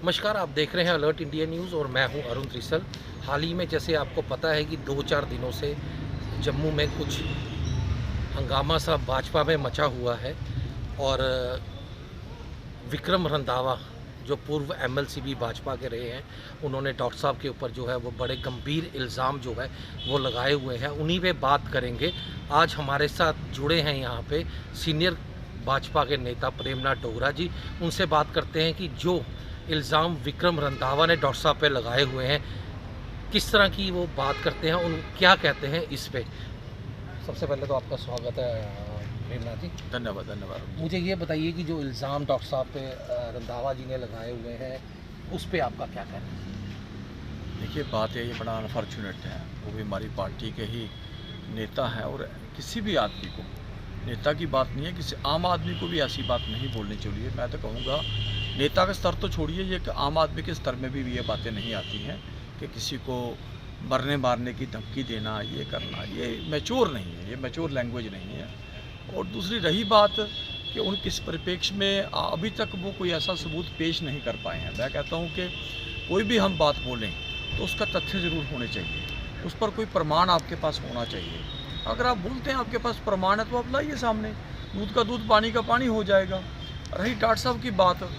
नमस्कार, आप देख रहे हैं अलर्ट इंडिया न्यूज़ और मैं हूं अरुण त्रिसल। हाल ही में जैसे आपको पता है कि 2-4 दिनों से जम्मू में कुछ हंगामा सा भाजपा में मचा हुआ है और विक्रम रंधावा जो पूर्व एमएलसी भी भाजपा के रहे हैं, उन्होंने डॉक्टर साहब के ऊपर जो है वो बड़े गंभीर इल्ज़ाम जो है वो लगाए हुए हैं। उन्हीं पे बात करेंगे। आज हमारे साथ जुड़े हैं यहाँ पे सीनियर भाजपा के नेता प्रेमनाथ डोगरा जी। उनसे बात करते हैं कि जो इल्ज़ाम विक्रम रंधावा ने डॉक्टर साहब पे लगाए हुए हैं, किस तरह की वो बात करते हैं, उन क्या कहते हैं इस पे। सबसे पहले तो आपका स्वागत है प्रेमनाथ जी। धन्यवाद धन्यवाद। मुझे ये बताइए कि जो इल्ज़ाम डॉक्टर साहब पे रंधावा जी ने लगाए हुए हैं, उस पे आपका क्या कहना है? देखिए, बात है ये बड़ा अनफॉर्चुनेट है, वो भी हमारी पार्टी के ही नेता हैं और किसी भी आदमी को, नेता की बात नहीं है, किसी आम आदमी को भी ऐसी बात नहीं बोलनी चाहिए। मैं तो कहूँगा नेता का स्तर तो छोड़िए, ये कि आम आदमी के स्तर में भी ये बातें नहीं आती हैं कि किसी को मरने मारने की धमकी देना, ये करना, ये मैच्योर नहीं है, ये मैच्योर लैंग्वेज नहीं है। और दूसरी रही बात कि उन किस परिप्रेक्ष्य में अभी तक वो कोई ऐसा सबूत पेश नहीं कर पाए हैं। मैं कहता हूँ कि कोई भी हम बात बोलें तो उसका तथ्य ज़रूर होने चाहिए, उस पर कोई प्रमाण आपके पास होना चाहिए। अगर आप बोलते हैं आपके पास प्रमाण है तो आप लाइए सामने, दूध का दूध पानी का पानी हो जाएगा। रही डॉक्टर साहब की बात,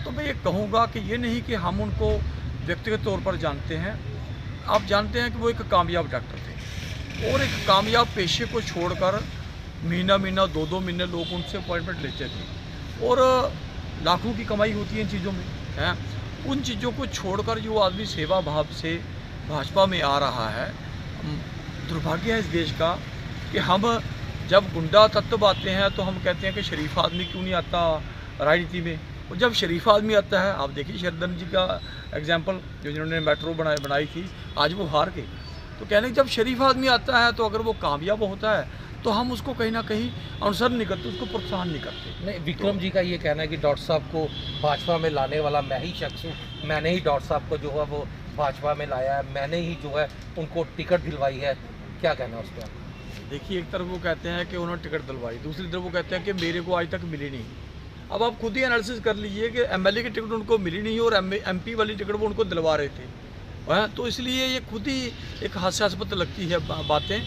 तो मैं ये कहूँगा कि ये नहीं कि हम उनको व्यक्तिगत तौर पर जानते हैं। आप जानते हैं कि वो एक कामयाब डॉक्टर थे और एक कामयाब पेशे को छोड़कर महीना महीना 2-2 महीने लोग उनसे अपॉइंटमेंट लेते थे और लाखों की कमाई होती है इन चीज़ों में, हैं। उन चीज़ों को छोड़कर जो आदमी सेवा भाव से भाजपा में आ रहा है, दुर्भाग्य है इस देश का कि हम जब गुंडा तत्व आते हैं तो हम कहते हैं कि शरीफ आदमी क्यों नहीं आता राजनीति में। और जब शरीफ आदमी आता है, आप देखिए शरदन जी का एग्जाम्पल, जो जिन्होंने मेट्रो बनाई थी, आज वो हार के। तो कहने जब शरीफ आदमी आता है तो अगर वो कामयाब होता है तो हम उसको कहीं ना कहीं अनुसरण नहीं करते, उसको प्रोत्साहन नहीं करते। नहीं, विक्रम जी का ये कहना है कि डॉक्टर साहब को भाजपा में लाने वाला मैं ही शख्स हूँ, मैंने ही डॉक्टर साहब को जो है वो भाजपा में लाया है, मैंने ही जो है उनको टिकट दिलवाई है। क्या कहना है उस पर? देखिए, एक तरफ वो कहते हैं कि उन्होंने टिकट दिलवाई, दूसरी तरफ वो कहते हैं कि मेरे को आज तक मिली नहीं। अब आप खुद ही एनालिसिस कर लीजिए कि एमएलए की टिकट उनको मिली नहीं और एमपी वाली टिकट वो उनको दिलवा रहे थे। तो इसलिए ये खुद ही एक हास्यास्पद लगती है बातें।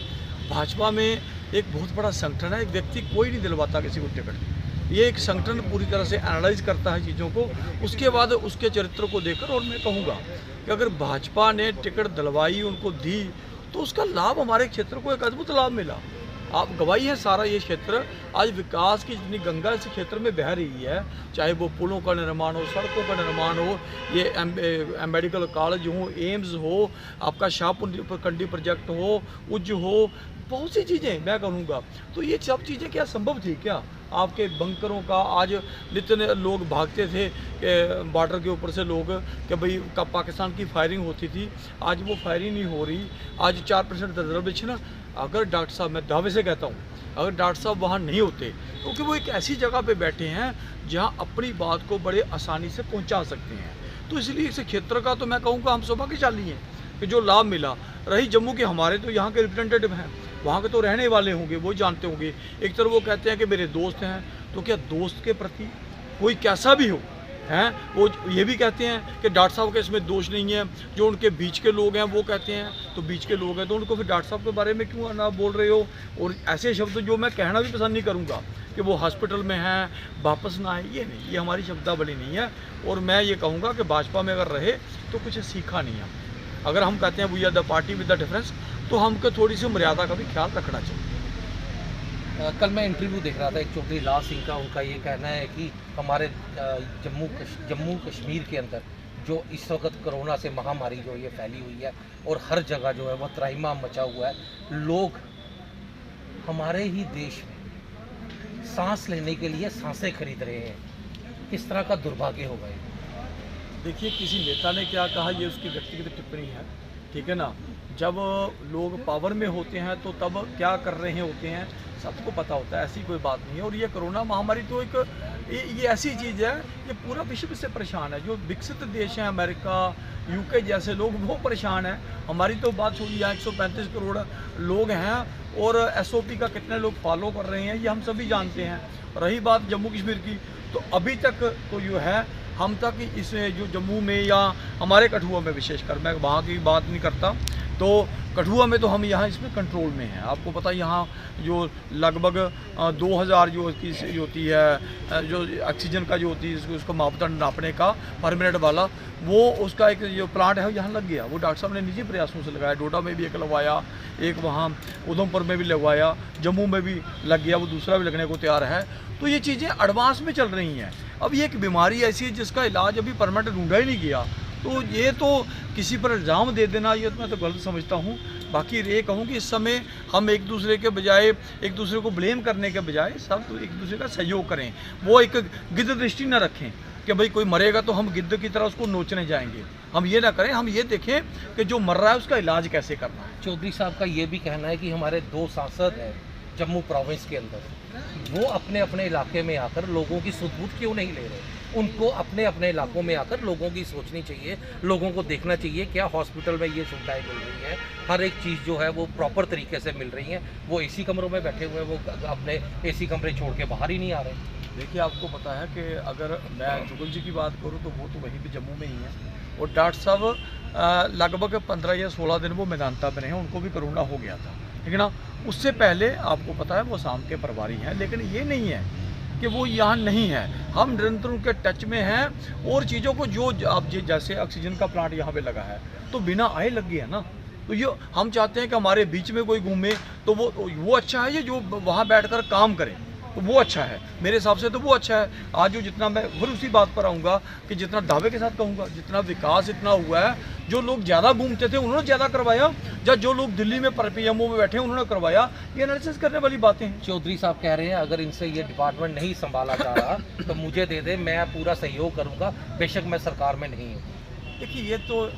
भाजपा में एक बहुत बड़ा संगठन है, एक व्यक्ति कोई नहीं दिलवाता किसी को टिकट। ये एक संगठन पूरी तरह से एनालाइज करता है चीज़ों को, उसके बाद उसके चरित्र को देखकर। और मैं कहूँगा कि अगर भाजपा ने टिकट दिलवाई, उनको दी, तो उसका लाभ हमारे क्षेत्र को एक अद्भुत लाभ मिला। आप गवाही है, सारा ये क्षेत्र आज विकास की जितनी गंगा इस क्षेत्र में बह रही है, चाहे वो पुलों का निर्माण हो, सड़कों का निर्माण हो, ये मेडिकल कॉलेज हो, एम्स हो, आपका शाहपुर कंडी प्रोजेक्ट हो, उज्ज हो, बहुत सी चीज़ें मैं कहूँगा। तो ये सब चीज़ें क्या संभव थी क्या? आपके बंकरों का आज जितने लोग भागते थे कि बॉर्डर के ऊपर से लोग कि भाई पाकिस्तान की फायरिंग होती थी, आज वो फायरिंग नहीं हो रही। आज 4% रिजर्वेशन, अगर डॉक्टर साहब, मैं दावे से कहता हूँ, अगर डॉक्टर साहब वहाँ नहीं होते, क्योंकि वो एक ऐसी जगह पे बैठे हैं जहाँ अपनी बात को बड़े आसानी से पहुँचा सकते हैं, तो इसलिए इस क्षेत्र का तो मैं कहूँगा हम सौभाग्यशाली हैं कि जो लाभ मिला। रही जम्मू के, हमारे तो यहाँ के रिप्रेजेंटेटिव हैं, वहाँ के तो रहने वाले होंगे, वो जानते होंगे। एक तरफ वो कहते हैं कि मेरे दोस्त हैं, तो क्या दोस्त के प्रति कोई कैसा भी हो, हैं, वो ये भी कहते हैं कि डॉक्टर साहब के इसमें दोष नहीं है। जो उनके बीच के लोग हैं वो कहते हैं, तो बीच के लोग हैं तो उनको फिर डॉक्टर साहब के बारे में क्यों ना बोल रहे हो। और ऐसे शब्द जो मैं कहना भी पसंद नहीं करूँगा कि वो हॉस्पिटल में हैं, वापस ना आए, ये नहीं, ये हमारी शब्दावली नहीं है। और मैं ये कहूँगा कि भाजपा में अगर रहे तो कुछ सीखा नहीं है। अगर हम कहते हैं we are the party with the difference, तो हमको थोड़ी सी मर्यादा का भी ख्याल रखना चाहिए। कल मैं इंटरव्यू देख रहा था एक चौधरी लाल सिंह का, उनका ये कहना है कि हमारे जम्मू कश्मीर के अंदर जो इस वक्त कोरोना से महामारी जो ये फैली हुई है और हर जगह जो है वह त्राहिमाम मचा हुआ है, लोग हमारे ही देश में सांस लेने के लिए सांसें खरीद रहे हैं। किस तरह का दुर्भाग्य होगा ये? देखिए, किसी नेता ने क्या कहा ये उसकी व्यक्तिगत टिप्पणी है, ठीक है ना। जब लोग पावर में होते हैं तो तब क्या कर रहे होते हैं सबको पता होता है, ऐसी कोई बात नहीं है। और ये कोरोना महामारी तो एक ये ऐसी चीज़ है, ये पूरा विश्व से परेशान है। जो विकसित देश हैं, अमेरिका, यूके जैसे लोग, वो परेशान हैं। हमारी तो बात छोड़िए, यहाँ 135 करोड़ लोग हैं और एसओपी का कितने लोग फॉलो कर रहे हैं ये हम सभी जानते हैं। रही बात जम्मू कश्मीर की, तो अभी तक तो जो है हम तक इस जो जम्मू में या हमारे कठुआ में, विशेषकर मैं वहाँ की बात नहीं करता, तो कठुआ में तो हम यहाँ इसमें कंट्रोल में हैं। आपको पता है यहाँ जो लगभग 2000 जो की होती है, जो ऑक्सीजन का जो होती है उसको मापदंड नापने का पर मिनट वाला, वो उसका एक जो प्लांट है यहाँ लग गया। वो डॉक्टर साहब ने निजी प्रयासों से लगाया। डोडा में भी एक लगवाया, एक वहाँ उधमपुर में भी लगवाया, जम्मू में भी लग गया, वो दूसरा भी लगने को तैयार है। तो ये चीज़ें एडवांस में चल रही हैं। अब ये एक बीमारी ऐसी है जिसका इलाज अभी परमानेंट ढूंढा ही नहीं गया, तो ये तो किसी पर इल्ज़ाम दे देना ये तो मैं तो गलत समझता हूँ। बाकी ये कहूँ कि इस समय हम एक दूसरे के बजाय, एक दूसरे को ब्लेम करने के बजाय सब तो एक दूसरे का सहयोग करें। वो एक गिद्ध दृष्टि न रखें कि भाई कोई मरेगा तो हम गिद्ध की तरह उसको नोचने जाएंगे। हम ये ना करें, हम ये देखें कि जो मर रहा है उसका इलाज कैसे करना है। चौधरी साहब का ये भी कहना है कि हमारे 2 सांसद हैं जम्मू प्रोविंस के अंदर, वो अपने अपने इलाके में आकर लोगों की सुध-बूध क्यों नहीं ले रहे? उनको अपने अपने इलाकों में आकर लोगों की सोचनी चाहिए, लोगों को देखना चाहिए क्या हॉस्पिटल में ये सुविधाएं मिल रही हैं, हर एक चीज़ जो है वो प्रॉपर तरीके से मिल रही हैं। वो एसी कमरों में बैठे हुए, वो अपने एसी कमरे छोड़ के बाहर ही नहीं आ रहे। देखिए, आपको पता है कि अगर मैं जुगल जी की बात करूं तो वो तो वहीं पे जम्मू में ही है, और डॉक्टर साहब लगभग 15 या 16 दिन वो मेदांता में रहे हैं, उनको भी कोरोना हो गया था, ठीक है ना। उससे पहले आपको पता है वो शाम के प्रभारी हैं, लेकिन ये नहीं है कि वो यहाँ नहीं है। हम निरंतर उनके टच में हैं, और चीज़ों को जो आप जैसे ऑक्सीजन का प्लांट यहाँ पे लगा है तो बिना आए लग गया ना, तो ये हम चाहते हैं कि हमारे बीच में कोई घूमे तो वो अच्छा है, ये जो वहाँ बैठकर काम करे तो वो अच्छा है। मेरे हिसाब से तो वो अच्छा है। आज जो जितना मैं फिर उसी बात पर आऊँगा कि जितना दावे के साथ कहूँगा, जितना विकास इतना हुआ है, जो लोग ज़्यादा घूमते थे उन्होंने ज़्यादा करवाया, या जो लोग दिल्ली में PMO में बैठे उन्होंने करवाया। ये एनालिसिस करने वाली बातें हैं। चौधरी साहब कह रहे हैं अगर इनसे ये डिपार्टमेंट नहीं संभाला जा रहा तो मुझे दे दे, मैं पूरा सहयोग करूँगा, बेशक मैं सरकार में नहीं हूँ। देखिए, ये तो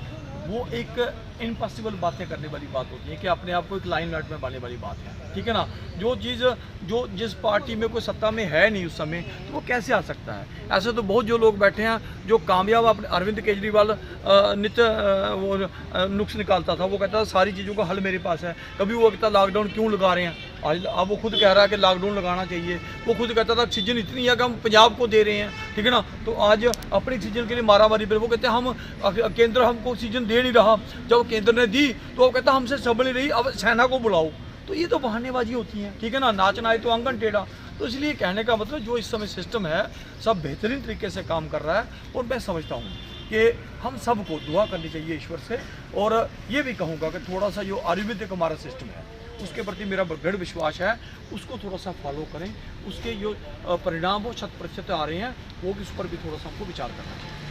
वो एक इम्पॉसिबल बातें करने वाली बात होती है कि अपने आप को एक लाइन लाइट में पाने वाली बात है, ठीक है ना। जो चीज़ जो जिस पार्टी में कोई सत्ता में है नहीं उस समय, तो वो कैसे आ सकता है? ऐसे तो बहुत जो लोग बैठे हैं जो कामयाब, अपने अरविंद केजरीवाल नित्य वो नुक्स निकालता था, वो कहता था सारी चीज़ों का हल मेरे पास है। कभी वो कहता लॉकडाउन क्यों लगा रहे हैं, आज अब वो खुद कह रहा है कि लॉकडाउन लगाना चाहिए। वो खुद कहता था ऑक्सीजन इतनी है कि हम पंजाब को दे रहे हैं, ठीक है ना। तो आज अपनी ऑक्सीजन के लिए मारामारी पर वो कहते हैं हम केंद्र हमको ऑक्सीजन दे नहीं रहा, जब केंद्र ने दी तो वो कहता हमसे सब नहीं रही, अब सेना को बुलाओ। तो ये तो बहानेबाजी होती है, ठीक है ना। नाचना है तो आंगन टेढ़ा। तो इसलिए कहने का मतलब जो इस समय सिस्टम है सब बेहतरीन तरीके से काम कर रहा है, और मैं समझता हूँ कि हम सबको दुआ करनी चाहिए ईश्वर से। और ये भी कहूँगा कि थोड़ा सा जो आयुर्वेदिक हमारा सिस्टम है उसके प्रति मेरा दृढ़ विश्वास है, उसको थोड़ा सा फॉलो करें। उसके जो परिणाम वो 100% आ रहे हैं, वो भी उस पर भी थोड़ा सा हमको विचार करना चाहिए।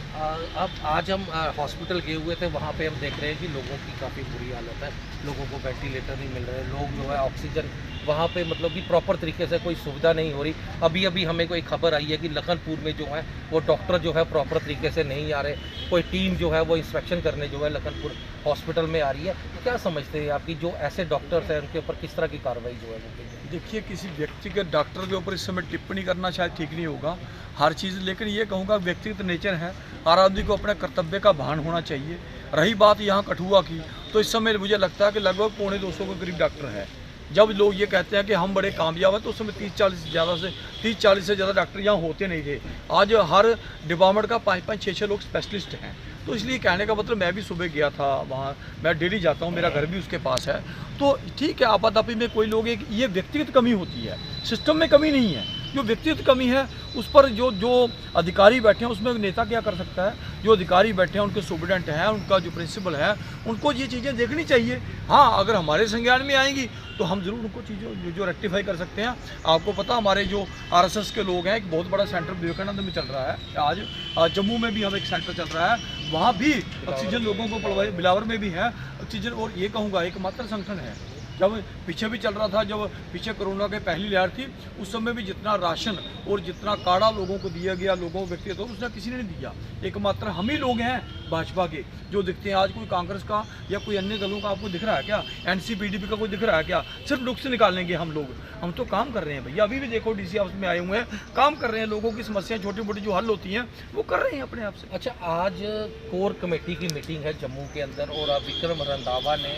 अब आज हम हॉस्पिटल गए हुए थे, वहाँ पे हम देख रहे हैं कि लोगों की काफ़ी बुरी हालत है, लोगों को वेंटिलेटर नहीं मिल रहे, लोग जो है ऑक्सीजन वहाँ पे मतलब कि प्रॉपर तरीके से कोई सुविधा नहीं हो रही। अभी अभी हमें कोई खबर आई है कि लखनपुर में जो है वो डॉक्टर जो है प्रॉपर तरीके से नहीं आ रहे, कोई टीम जो है वो इंस्पेक्शन करने जो है लखनपुर हॉस्पिटल में आ रही है। क्या समझते हैं आपकी जो ऐसे डॉक्टर्स हैं उनके ऊपर किस तरह की कार्रवाई जो है वो? देखिए, किसी व्यक्तिगत डॉक्टर के ऊपर इस समय टिप्पणी करना शायद ठीक नहीं होगा हर चीज़, लेकिन ये कहूँगा व्यक्तिगत नेचर है, हर आदमी को अपने कर्तव्य का भान होना चाहिए। रही बात यहाँ कठुआ की, तो इस समय मुझे लगता है कि लगभग 250 के करीब डॉक्टर है। जब लोग ये कहते हैं कि हम बड़े कामयाब हैं, तो उस समय 30-40 से ज़्यादा डॉक्टर यहाँ होते नहीं थे। आज हर डिपार्टमेंट का 5-5, 6-6 लोग स्पेशलिस्ट हैं। तो इसलिए कहने का मतलब, मैं भी सुबह गया था वहाँ, मैं डेली जाता हूँ, मेरा घर भी उसके पास है। तो ठीक है, आपातपी में कोई लोग एक ये व्यक्तिगत कमी होती है, सिस्टम में कमी नहीं है। जो व्यक्तिगत कमी है उस पर जो अधिकारी बैठे हैं उसमें नेता क्या कर सकता है? जो अधिकारी बैठे हैं, उनके सुपरिटेंडेंट हैं, उनका जो प्रिंसिपल है, उनको ये चीज़ें देखनी चाहिए। हाँ, अगर हमारे संज्ञान में आएंगी तो हम ज़रूर उनको चीज़ों जो रेक्टिफाई कर सकते हैं। आपको पता, हमारे जो RSS के लोग हैं, एक बहुत बड़ा सेंटर विवेकानंद में चल रहा है। आज जम्मू में भी हम एक सेंटर चल रहा है, वहाँ भी ऑक्सीजन लोगों को पड़वाई, बिलावर में भी है ऑक्सीजन। और ये कहूँगा एकमात्र संगठन है, जब पीछे भी चल रहा था, जब पीछे कोरोना के पहली लहर थी, उस समय भी जितना राशन और जितना काढ़ा लोगों को दिया गया, लोगों को व्यक्तिगत, उसने किसी ने नहीं दिया। एकमात्र हम ही लोग हैं भाजपा के जो दिखते हैं। आज कोई कांग्रेस का या कोई अन्य दलों का आपको दिख रहा है क्या? NCPDP का कोई दिख रहा है क्या? सिर्फ नुक्स निकालेंगे हम लोग। हम तो काम कर रहे हैं भैया, अभी भी देखो DC हाउस में आए हुए हैं, काम कर रहे हैं। लोगों की समस्याएं छोटी मोटी जो हल होती हैं वो कर रहे हैं अपने आप से। अच्छा, आज कोर कमेटी की मीटिंग है जम्मू के अंदर, और विक्रम रंधावा ने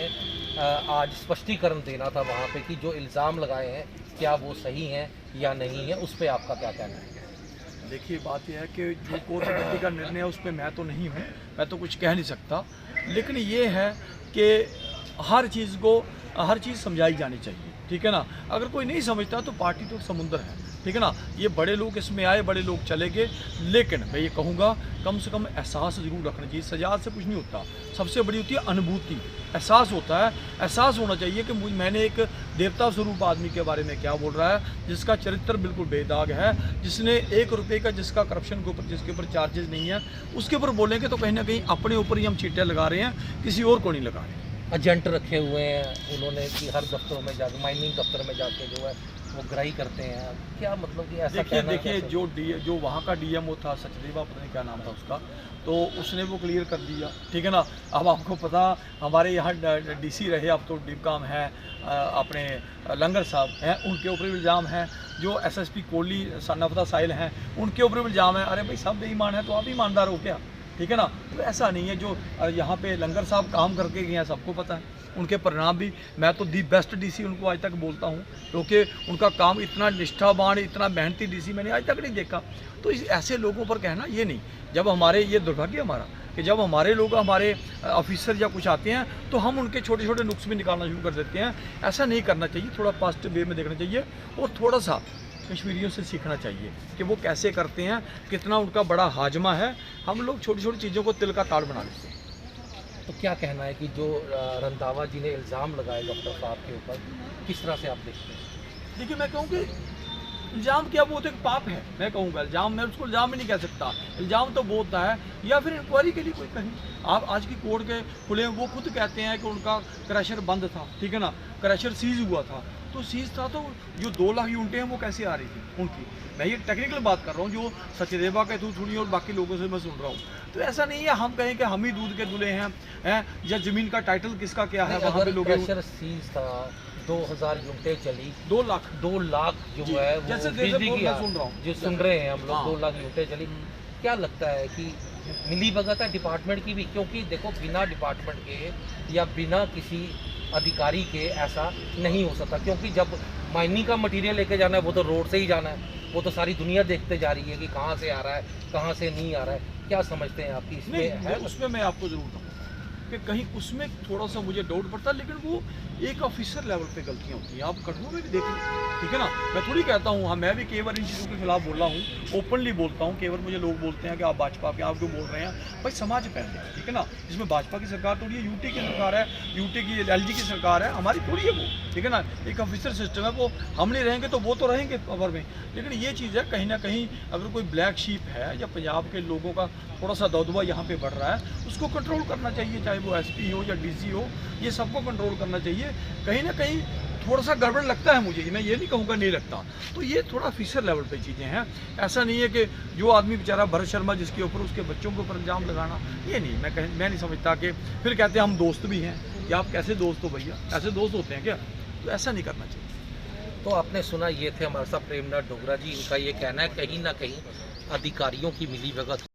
आज स्पष्टीकरण देना था वहाँ पे कि जो इल्ज़ाम लगाए हैं क्या वो सही हैं या नहीं है, उस पर आपका क्या कहना है? देखिए बात यह है कि जो कोर्ट कमेटी का निर्णय है उस पर मैं तो नहीं हूँ, मैं तो कुछ कह नहीं सकता, लेकिन ये है कि हर चीज़ समझाई जानी चाहिए, ठीक है ना। अगर कोई नहीं समझता तो पार्टी तो समुंदर है, ठीक है ना। ये बड़े लोग इसमें आए, बड़े लोग चले गए, लेकिन मैं ये कहूँगा कम से कम एहसास ज़रूर रखना चाहिए। सजा से कुछ नहीं होता, सबसे बड़ी होती है अनुभूति, एहसास होता है। एहसास होना चाहिए कि मैंने एक देवता स्वरूप आदमी के बारे में क्या बोल रहा है, जिसका चरित्र बिल्कुल बेदाग है, जिसने 1 रुपये का जिसका करप्शन के ऊपर जिसके ऊपर चार्जेस नहीं है, उसके ऊपर बोलेंगे तो कहीं ना कहीं अपने ऊपर ही हम चीटें लगा रहे हैं, किसी और को नहीं लगा रहे हैं। एजेंट रखे हुए हैं उन्होंने कि हर दफ्तरों में जाकर, माइनिंग दफ्तर में जाके जो है वो ग्राही करते हैं, क्या मतलब कि ऐसा देखिए जो वहाँ का डीएमओ था सचदेवा, पता नहीं क्या नाम था उसका, तो उसने वो क्लियर कर दिया, ठीक है ना। अब आपको पता हमारे यहाँ डीसी रहे, अब तो डिपकाम है, अपने लंगर साहब हैं, उनके ऊपर इल्ज़ाम है। जो एसएसपी कोहली नफता साहिल हैं, उनके ऊपर इल्ज़ाम है। अरे भाई सब बेईमान है तो आप ईमानदार हो क्या, ठीक है ना। तो ऐसा नहीं है। जो यहाँ पे लंगर साहब काम करके गए हैं सबको पता है, उनके परिणाम भी, मैं तो दी बेस्ट डीसी उनको आज तक बोलता हूँ, क्योंकि उनका काम इतना निष्ठावान, इतना मेहनती डीसी मैंने आज तक नहीं देखा। तो ऐसे लोगों पर कहना ये नहीं, जब हमारे ये दुर्भाग्य हमारा कि जब हमारे लोग, हमारे ऑफिसर या कुछ आते हैं तो हम उनके छोटे छोटे नुक्स भी निकालना शुरू कर देते हैं। ऐसा नहीं करना चाहिए, थोड़ा पॉजिटिव वे में देखना चाहिए और थोड़ा सा कश्मीरियों से सीखना चाहिए कि वो कैसे करते हैं, कितना उनका बड़ा हाजमा है। हम लोग छोटी छोटी चीज़ों को तिल का ताड़ बना लेते हैं। तो क्या कहना है कि जो रंधावा जी ने इल्ज़ाम लगाए डॉक्टर साहब के ऊपर, किस तरह से आप देखते हैं? देखिए मैं कहूँ कि इल्ज़ाम क्या, वो तो एक पाप है। मैं कहूँगा इल्ज़ाम, मैं उसको इल्ज़ाम ही नहीं कह सकता। इल्ज़ाम तो वो होता है, या फिर इंक्वायरी के लिए कोई कहीं आप आज की कोर्ट के खुले, वो खुद कहते हैं कि उनका क्रैशर बंद था, ठीक है ना, क्रैशर सीज हुआ था। तो सीज था तो जो 2 लाख यूनिटें हैं वो कैसे आ रही थी उनकी। मैं ये टेक्निकल बात कर रहा हूँ, जो सचदेवा के थ्रू सुनी और बाकी लोगों से मैं सुन रहा हूँ। तो ऐसा नहीं है हम कहें कि हम ही दूध के दूल्हे हैं या ज़मीन का टाइटल किसका क्या है। वहाँ पे लोग क्रैशर सीज था, 2000 यूनिटें चली, 2 लाख जो है वो बिजली की, सुन रहा हूँ, जो सुन रहे हैं हम लोग, हाँ। 2 लाख यूनिटें चली। क्या लगता है कि मिली भगत है डिपार्टमेंट की भी? क्योंकि देखो बिना डिपार्टमेंट के या बिना किसी अधिकारी के ऐसा नहीं हो सकता, क्योंकि जब माइनिंग का मटेरियल लेके जाना है वो तो रोड से ही जाना है, वो तो सारी दुनिया देखते जा रही है कि कहाँ से आ रहा है, कहाँ से नहीं आ रहा है। क्या समझते हैं आपकी इसमें है? उसमें मैं आपको ज़रूर कहूँ कि कहीं उसमें थोड़ा सा मुझे डाउट पड़ता है, लेकिन वो एक ऑफिसर लेवल पे गलतियाँ होती हैं। आप कठुआ में भी देख लें, ठीक है ना। मैं थोड़ी कहता हूँ, हाँ मैं भी कई बार इन चीज़ों के खिलाफ बोल रहा हूँ, ओपनली बोलता हूँ। कई बार मुझे लोग बोलते हैं कि आप भाजपा के, आप क्यों बोल रहे हैं भाई, समाज पहले, ठीक है ना। इसमें भाजपा की सरकार थोड़ी है, यूटी की सरकार है, यूटी की एलजी की सरकार है, हमारी थोड़ी है वो, ठीक है ना। एक ऑफिसर सिस्टम है, वो हम नहीं रहेंगे तो वो तो रहेंगे पावर में। लेकिन ये चीज़ है कहीं ना कहीं अगर कोई ब्लैक शीप है या पंजाब के लोगों का थोड़ा सा दबदबा यहाँ पे बढ़ रहा है, उसको कंट्रोल करना चाहिए, चाहे वो एसपी हो या डीसी हो, ये सबको कंट्रोल करना चाहिए। कहीं ना कहीं थोड़ा सा गड़बड़ लगता है मुझे, मैं ये नहीं कहूँगा नहीं लगता। तो ये थोड़ा ऑफिसर लेवल पे चीज़ें हैं। ऐसा नहीं है कि जो आदमी बेचारा भरत शर्मा जिसके ऊपर उसके बच्चों के ऊपर इल्ज़ाम लगाना, ये नहीं, मैं नहीं समझता कि फिर कहते हैं हम दोस्त भी हैं। या आप कैसे दोस्त हो भैया, ऐसे दोस्त होते हैं क्या? तो ऐसा नहीं करना चाहिए। तो आपने सुना, ये थे हमारे साथ प्रेमनाथ डोगरा जी। इनका ये कहना है कहीं ना कहीं अधिकारियों की मिलीभगत